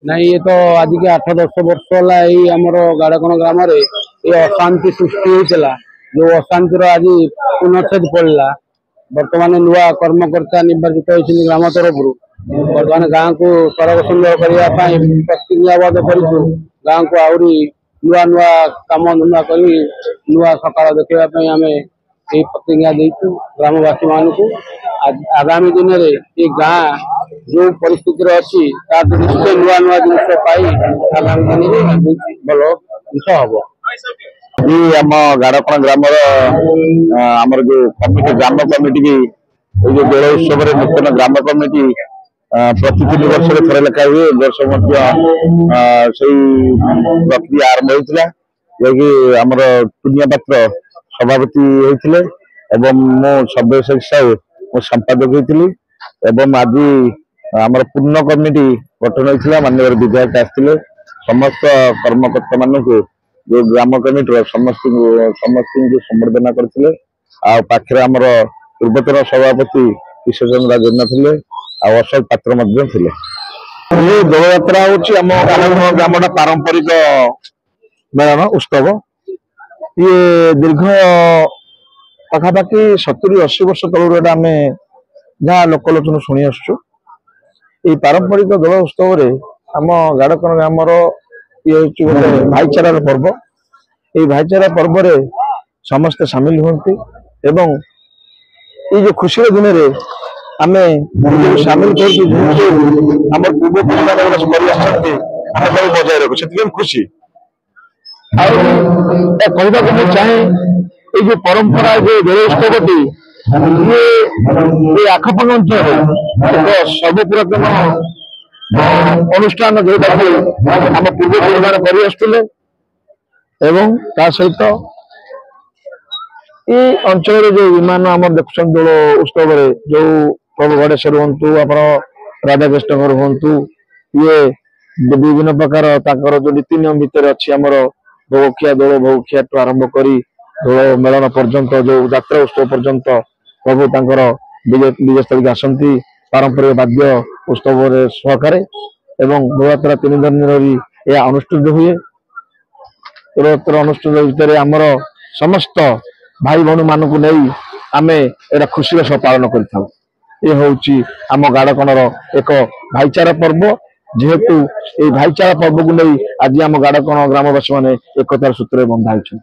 ନାଇଁ ये तो आज के 8-10 वर्ष है आमर गाड़कण ग्राम ये अशांति सृष्टि होता जो अशांतिर आज पुनच्छेद पड़ा बर्तमान नुआ कर्मकर्ता निर्वाचित होती ग्राम तरफ बर्तमान गाँव को सड़क सुंदर करने प्रतिज्ञाबद्ध कर गाँव को आहरी नुआ नुआ कम धंदा कर नुआ सकाल देखापी आम ये प्रतिज्ञा देचु ग्रामवासी मान को आगामी दिन में ये गाँ जो परिस्थिति अच्छी निश्चय नुआ नुआ जिन आगामी दिन में भल जिस हम ये आम गाड़कण ग्राम आमर जो कमिटी ग्राम कमिटी की जो दोल उत्सव नूतन ग्राम कमिटी प्रति 3 वर्ष थे लेखा हुए वर्ष से प्रक्रिया आरंभ होता जैकि आमर पुनिया पात्र सभापति होते मो सब्यसाची साहू मो संपादक होती आज आमर पूर्ण कमिटी गठन होता माननीय विधायक आसते समस्त कर्मकर्ता मान जो ग्राम कमिटी समस्त संबर्धना करते पाखे आमर पूर्वतन सभापति किशोर चंद्र जेना थे अशोक पात्र ये दौड़ यात्रा हूँ ग्राम पारंपरिक मेलन उत्सव ये दीर्घ पाखापाखि 70-80 वर्ष तलू आम जहाँ लोकलोचन शुणी आसु पारंपरिक दौड़ उत्सव आम गाड़कण ग्राम ये गोटे भाईचारार पर्व ये भाईचारा पर्व रे समस्ते सामिल होती एवं ये जो खुशी दिन में आम सामिल कर पूर्व बजाय रखु से खुशी कहवाक चाहे ये जो परंपरा जो दौड़ उत्सवटी ये आखपाख अंचल एक सर्व पुरातन अनुष्ठान जोटा आम पूर्व कर सहित ये अंचल जो विमान आम देखुं दौड़ उत्सव जो प्रभु गणेश्वर हूँ आप राधाकृष्ण हूँ ये विभिन्न प्रकार जो नीति नियम भितर अच्छी आमर भोगखिया दौड़ भोगखिया टू आरंभ कर दौड़ मेलन पर्यंत जो यात्रा उत्सव पर्यंत प्रभु तांकर विजय स्थल की आसती पारंपरिक वाद्य उत्सव सहकार एवं दौड़यात्रा 3 दिन रही यह अनुष्ठित हुए दौड़यात्रा अनुष्ठित भितर आमर समस्त भाई भौणी मानक नहीं आम एटा खुशी सह पालन कर आम गाड़कणर एक भाईचारा पर्व जेहेतु ये भाईचारा पर्व को नहीं आज आम गाड़कण ग्रामवासी मैंने एकतार सूत्र बंधा होती।